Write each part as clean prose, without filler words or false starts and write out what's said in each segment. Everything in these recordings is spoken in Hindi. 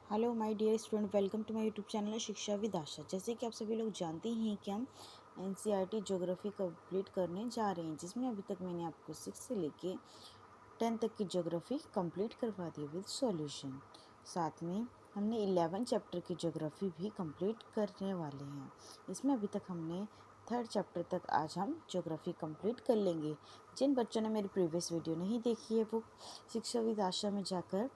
Hello my dear student, welcome to my YouTube channel Shiksha with Asha. जैसे कि आप सभी लोग जानते ही हैं कि हम एनसीईआरटी ज्योग्राफी कंप्लीट करने जा रहे हैं, जिसमें अभी तक मैंने आपको 6 से लेके 10 तक की ज्योग्राफी कंप्लीट करवा दी विद सॉल्यूशन। साथ में हमने 11 चैप्टर की ज्योग्राफी भी कंप्लीट करने वाले हैं। इसमें अभी तक हमने 3rd चैप्टर तक आज हम ज्योग्राफी कंप्लीट कर लेंगे। जिन बच्चों ने मेरी प्रीवियस वीडियो नहीं देखी है वो शिक्षा विद आशा में जाकर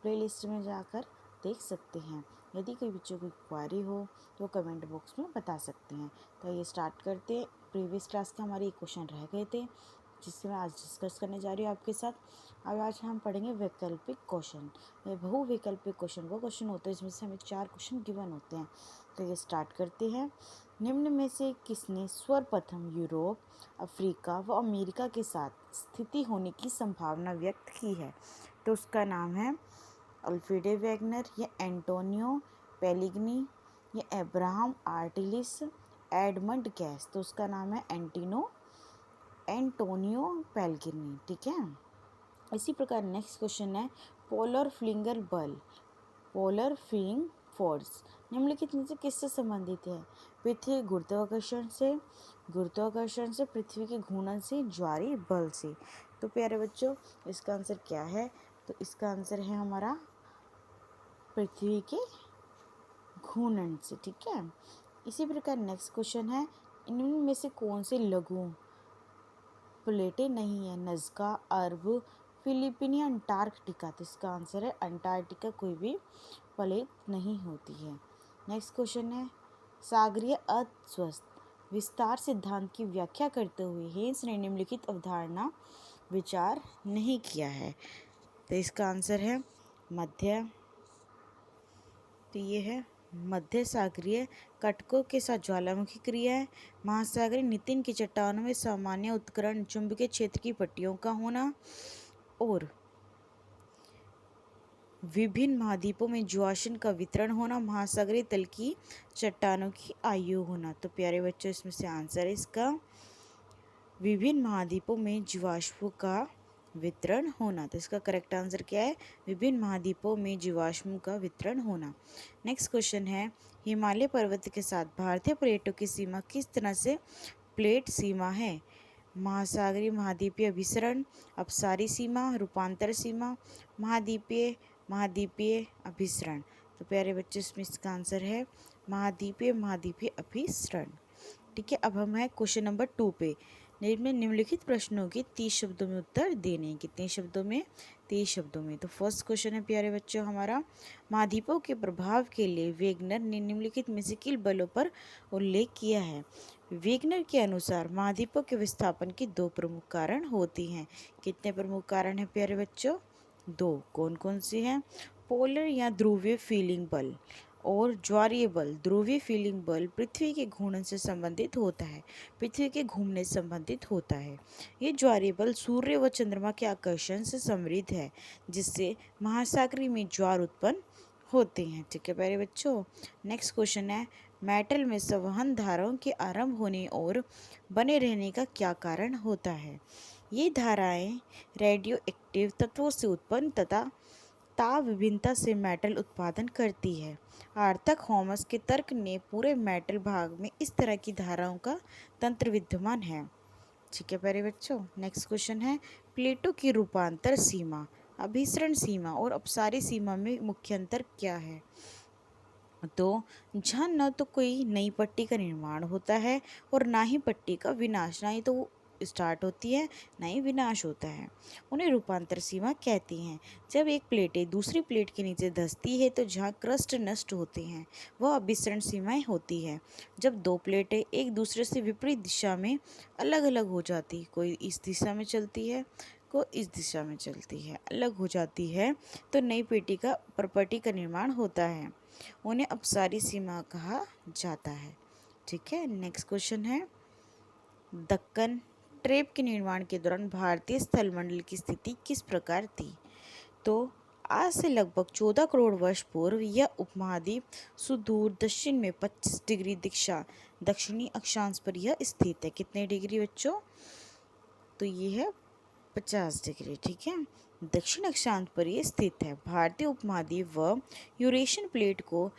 प्लेलिस्ट में जाकर देख सकते हैं। यदि कोई बच्चों की क्वारी हो तो कमेंट बॉक्स में बता सकते हैं। तो ये स्टार्ट करते हैं। प्रीवियस क्लास के हमारे क्वेश्चन रह गए थे जिससे मैं आज डिस्कस करने जा रही हूँ आपके साथ। अब आज हम पढ़ेंगे वैकल्पिक क्वेश्चन। ये बहुविकल्पिक क्वेश्चन वो क्वेश्चन होते हैं जिसमें से हमें 4 क्वेश्चन गिवन होते हैं। तो ये स्टार्ट करते हैं। निम्न में से किसने सर्वप्रथम यूरोप, अफ्रीका व अमेरिका के साथ स्थिति होने की संभावना व्यक्त की है? तो उसका नाम है अल्फ्रेड वेगनर, या एंटोनियो पेलिग्नी, या अब्राहम आर्टिलिस, एडमंड गैस। तो उसका नाम है एंटोनियो पेलिग्नी। ठीक है। इसी प्रकार नेक्स्ट क्वेश्चन है पोलर फ्लिंगर बल, पोलर फ्लिंग फोर्स निम्नलिखित में से किससे संबंधित है? पृथ्वी गुरुत्वाकर्षण से, पृथ्वी के घूर्णन से, ज्वारीय बल से। तो प्यारे बच्चों, इसका आंसर क्या है? तो इसका आंसर है हमारा पृथ्वी के घूर्णन से। ठीक है। इसी प्रकार नेक्स्ट क्वेश्चन है इनमें में से कौन से लघु प्लेटें नहीं है? नज़्का, अरब, फिलीपीन या अंटार्कटिका। तो इसका आंसर है अंटार्कटिका कोई भी प्लेट नहीं होती है। नेक्स्ट क्वेश्चन है सागरीय अस्वस्थ विस्तार सिद्धांत की व्याख्या करते हुए हेन्स ने निम्नलिखित अवधारणा विचार नहीं किया है? तो इसका आंसर है मध्य। तो ये है मध्य सागरीय कटकों के साथ ज्वालामुखी क्रियाएं, महासागरीय नितिन की चट्टानों में सामान्य उत्कर्ण चुंबकीय क्षेत्र की पट्टियों का होना, और विभिन्न महाद्वीपों में ज्वासन का वितरण होना, महासागरीय तल की चट्टानों की आयु होना। तो प्यारे बच्चों, इसमें से आंसर है इसका विभिन्न महाद्वीपों में जीवाश्मों का वितरण होना। तो इसका करेक्ट आंसर क्या है? विभिन्न महाद्वीपों में जीवाश्मों का वितरण होना। नेक्स्ट क्वेश्चन है हिमालय पर्वत के साथ भारतीय प्लेटों की सीमा किस तरह से प्लेट सीमा है? महासागरीय महाद्वीपीय अभिसरण, अपसारी सीमा, रूपांतर सीमा, महाद्वीपीय महाद्वीपीय अभिसरण। तो प्यारे बच्चे, इसमें इसका आंसर है महाद्वीपीय अभिसरण। ठीक है। अब हम है क्वेश्चन नंबर 2 पे। निम्नलिखित प्रश्नों के 30 शब्दों में उत्तर देने। कितने शब्दों में? 30 शब्दों में। तो फर्स्ट क्वेश्चन है प्यारे बच्चों हमारा महाद्वीपों के प्रभाव के लिए वेगनर ने निम्नलिखित में से किन बलों पर उल्लेख किया है? वेगनर के अनुसार महाद्वीपों के विस्थापन के 2 प्रमुख कारण होती हैं। कितने प्रमुख कारण हैं प्यारे बच्चों? 2। कौन कौन से हैं? पोलर या ध्रुवीय फीलिंग बल और ज्वारीय बल। ध्रुवीय फीलिंग बल पृथ्वी के घूर्णन से संबंधित होता है, पृथ्वी के घूमने से संबंधित होता है। ये ज्वारीय बल सूर्य व चंद्रमा के आकर्षण से समृद्ध है, जिससे महासागरीय में ज्वार उत्पन्न होते हैं। ठीक है प्यारे बच्चों। नेक्स्ट क्वेश्चन है मेटल में संवहन धाराओं के आरंभ होने और बने रहने का क्या कारण होता है? ये धाराएं रेडियो एक्टिव तत्वों से उत्पन्न तथा ताप विभिन्नता से मेटल उत्पादन करती है। आर्थक हॉमस के तर्क ने पूरे मेटल भाग में इस तरह की धाराओं का तंत्र विद्यमान है। ठीक है प्यारे बच्चों। नेक्स्ट क्वेश्चन है प्लेटों की रूपांतर सीमा, अभिसरण सीमा और अपसारी सीमा में मुख्य अंतर क्या है? तो जहाँ न तो कोई नई पट्टी का निर्माण होता है और ना ही पट्टी का विनाश, ना ही तो स्टार्ट होती है ना ही विनाश होता है, उन्हें रूपांतर सीमा कहती हैं। जब एक प्लेट दूसरी प्लेट के नीचे धंसती है तो जहाँ क्रस्ट नष्ट होते हैं वह अभिसरण सीमाएं होती है। जब 2 प्लेटें एक दूसरे से विपरीत दिशा में अलग अलग हो जाती, कोई इस दिशा में चलती है को इस दिशा में चलती है, अलग हो जाती है, तो नई पेटी का प्रॉपर्टी का निर्माण होता है, उन्हें अपसारी सीमा कहा जाता है। ठीक है। नेक्स्ट क्वेश्चन है दक्कन ट्रेप के निर्माण के दौरान भारतीय स्थलमंडल की स्थिति किस प्रकार थी? तो आज से लगभग 14 करोड़ वर्ष पूर्व यह उपमहाद्वीप सुदूर दक्षिण में 25 डिग्री दिशा दक्षिणी अक्षांश पर यह स्थित है। कितने डिग्री बच्चों? तो ये है 50 डिग्री। ठीक है। दक्षिण अक्षांश पर यह स्थित है। भारतीय उपमहाद्वीप व यूरेशियन प्लेट को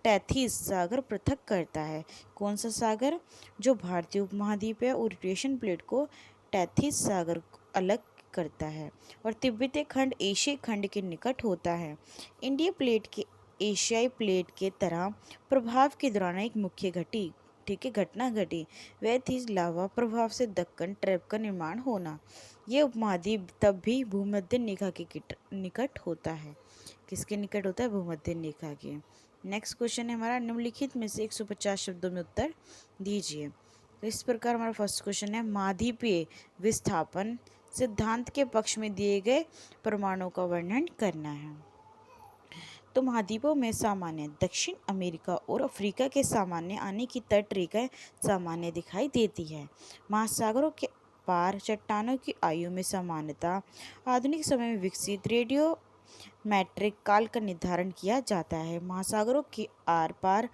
टैथिस सागर पृथक करता है। कौन सा सागर? जो भारतीय उपमहाद्वीप है और यूरेशियन प्लेट को टैथिस सागर अलग करता है। और तिब्बतीय खंड एशियाई खंड के निकट होता है। इंडिया प्लेट के एशियाई प्लेट के तरह प्रभाव के दौरान एक मुख्य घटना घटी। वह थी लावा प्रभाव से दक्कन ट्रैप का निर्माण होना। यह उपमहाद्वीप तब भी भूमध्य रेखा के निकट होता है। किसके निकट होता है? भूमध्य रेखा के। नेक्स्ट क्वेश्चन है हमारा, निम्नलिखित में से 150 शब्दों में उत्तर दीजिए। तो इस प्रकार हमारा फर्स्ट क्वेश्चन है, महाद्वीपीय विस्थापन सिद्धांत के पक्ष में दिए गए प्रमाणों का वर्णन करना है। तो महाद्वीपों में सामान्य दक्षिण अमेरिका और अफ्रीका के सामान्य आने की तट रेखाएं सामान्य दिखाई देती है। महासागरों के पार चट्टानों की आयु में समानता आधुनिक समय में विकसित रेडियो मैट्रिक काल का निर्धारण किया जाता है। महासागरों के आर पार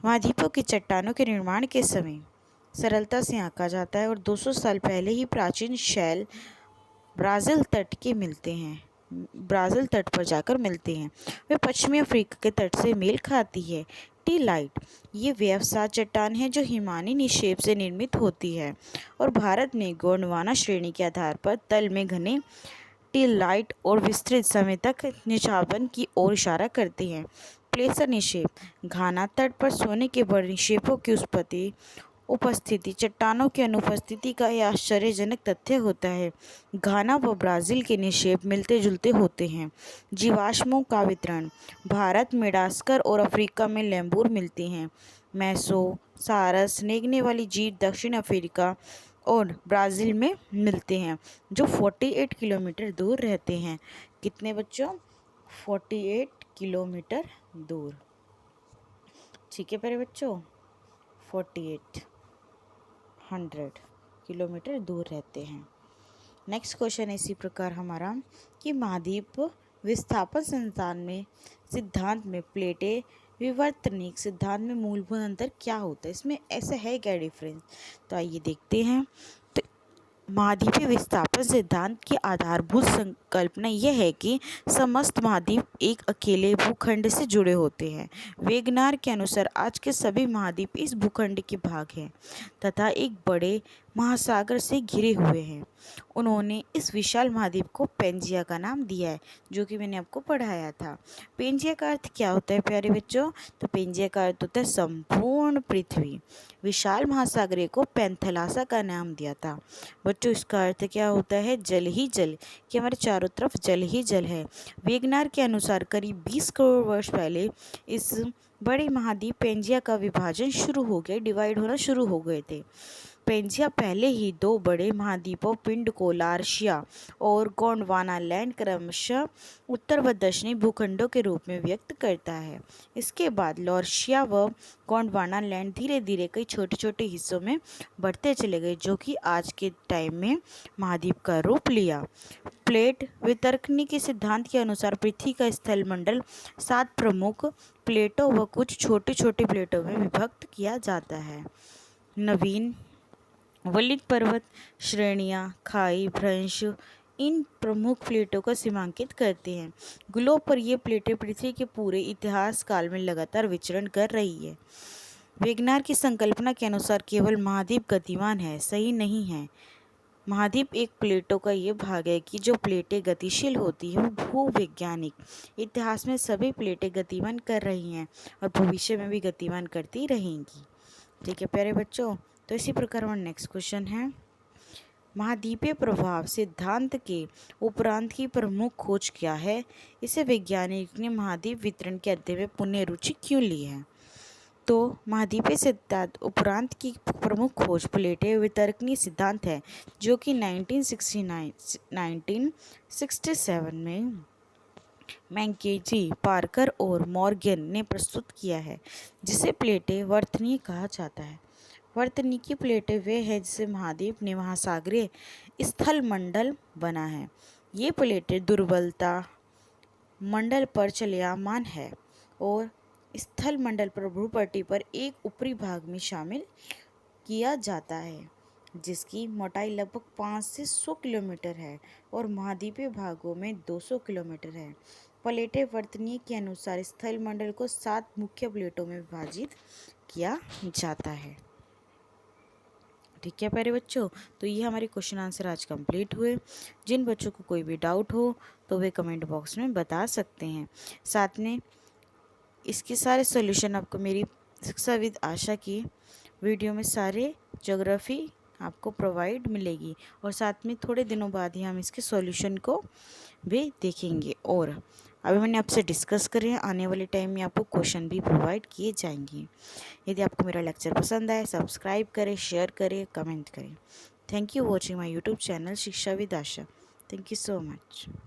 महाद्वीपों की चट्टानों के निर्माण के समय सरलता से आंका जाता है और 200 साल पहले ही प्राचीन शैल ब्राज़ील तट पर जाकर मिलते हैं। वे पश्चिमी अफ्रीका के तट से मेल खाती है। टी लाइट ये व्यवसाय चट्टान है जो हिमानी निक्षेप से निर्मित होती है और भारत में गोंडवाना श्रेणी के आधार पर तल में घने टी लाइट और विस्तृत समय तक निक्षापन की ओर इशारा करती हैं। प्लेसर निक्षेप घाना तट पर सोने के बड़े निक्षेपों की उपस्थिति चट्टानों की अनुपस्थिति का यह आश्चर्यजनक तथ्य होता है। घाना व ब्राज़ील के निक्षेप मिलते जुलते होते हैं। जीवाश्मों का वितरण भारत मेडागास्कर और अफ्रीका में लेमूर मिलते हैं। मैसो सारस रेंगने वाली जीव दक्षिण अफ्रीका और ब्राज़ील में मिलते हैं जो 48 किलोमीटर दूर रहते हैं। कितने बच्चों? 48 किलोमीटर दूर। ठीक है प्यारे बच्चों, 48 100 किलोमीटर दूर रहते हैं। नेक्स्ट क्वेश्चन इसी प्रकार हमारा कि महाद्वीप विस्थापन सिद्धांत में प्लेटें विवर्तनिक सिद्धांत में मूलभूत अंतर क्या होता है? इसमें ऐसा है क्या डिफरेंस? तो आइए देखते हैं। तो महाद्वीपीय विस्थापन सिद्धांत की आधारभूत संकल्पना यह है कि समस्त महाद्वीप एक अकेले भूखंड से जुड़े होते हैं। वेगनार के अनुसार आज के सभी महाद्वीप इस भूखंड के भाग हैं तथा एक बड़े महासागर से घिरे हुए हैं। उन्होंने इस विशाल महाद्वीप को पेंजिया का नाम दिया है, जो कि मैंने आपको पढ़ाया था। पेंजिया का अर्थ क्या होता है प्यारे बच्चों? तो पेंजिया का अर्थ होता है संपूर्ण पृथ्वी। विशाल महासागर को पैंथलासा का नाम दिया था। बच्चों इसका अर्थ क्या होता है? जल ही जल, कि हमारे चारों तरफ जल ही जल है। वेगनार के अनुसार करीब 20 करोड़ वर्ष पहले इस बड़े महाद्वीप पेंजिया का विभाजन शुरू हो गया, डिवाइड होना शुरू हो गए थे। पेंजिया पहले ही दो बड़े महाद्वीपों पिंड को लार्शिया और गोंडवाना लैंड क्रमशः उत्तर व दक्षिणी भूखंडों के रूप में व्यक्त करता है। इसके बाद लॉर्शिया व गोंडवाना लैंड धीरे धीरे कई छोटे छोटे हिस्सों में बढ़ते चले गए, जो कि आज के टाइम में महाद्वीप का रूप लिया। प्लेट वितरकनी के सिद्धांत के अनुसार पृथ्वी का स्थल मंडल 7 प्रमुख प्लेटों व कुछ छोटे छोटे प्लेटों में विभक्त किया जाता है। नवीन वलित पर्वत श्रेणियाँ, खाई, भ्रंश इन प्रमुख प्लेटों का सीमांकित करते हैं। ग्लोब पर ये प्लेटें पृथ्वी के पूरे इतिहास काल में लगातार विचरण कर रही है। वेगनार की संकल्पना के अनुसार केवल महाद्वीप गतिमान है, सही नहीं है। महाद्वीप एक प्लेटों का ये भाग है कि जो प्लेटें गतिशील होती है वो भूवैज्ञानिक इतिहास में सभी प्लेटें गतिमान कर रही हैं और भविष्य में भी गतिमान करती रहेंगी। ठीक है प्यारे बच्चों, तो इसी प्रकार हमारा नेक्स्ट क्वेश्चन है, महाद्वीपीय प्रभाव सिद्धांत के उपरांत की प्रमुख खोज क्या है? इसे वैज्ञानिक ने महाद्वीप वितरण के अध्ययन में पुनः रुचि क्यों ली है? तो महाद्वीपीय सिद्धांत उपरांत की प्रमुख खोज प्लेटें वितरकनी सिद्धांत है, जो कि 1967 में मैकेंजी, पार्कर और मॉर्गन ने प्रस्तुत किया है, जिसे प्लेटें वर्तनीय कहा जाता है। वर्तनिकी प्लेटें वे हैं जिसे महाद्वीप ने महासागरीय स्थल मंडल बना है। ये प्लेटें दुर्बलता मंडल पर चलयमान है और स्थल मंडल पर भूपट्टी पर एक ऊपरी भाग में शामिल किया जाता है। जिसकी मोटाई लगभग 5 से 100 किलोमीटर है और महाद्वीपीय भागों में 200 किलोमीटर है। प्लेटें वर्तनीय के अनुसार स्थल मंडल को 7 मुख्य प्लेटों में विभाजित किया जाता है। ठीक है प्यारे बच्चों, तो ये हमारे क्वेश्चन आंसर आज कंप्लीट हुए। जिन बच्चों को कोई भी डाउट हो तो वे कमेंट बॉक्स में बता सकते हैं। साथ में इसके सारे सॉल्यूशन आपको मेरी शिक्षाविद आशा की वीडियो में सारे ज्योग्राफी आपको प्रोवाइड मिलेगी और साथ में थोड़े दिनों बाद ही हम इसके सॉल्यूशन को भी देखेंगे। और अभी मैंने आपसे डिस्कस करे हैं, आने वाले टाइम में आपको क्वेश्चन भी प्रोवाइड किए जाएंगे। यदि आपको मेरा लेक्चर पसंद आए, सब्सक्राइब करें, शेयर करें, कमेंट करें। Thank you watching my YouTube channel Shiksha with Asha. Thank you so much.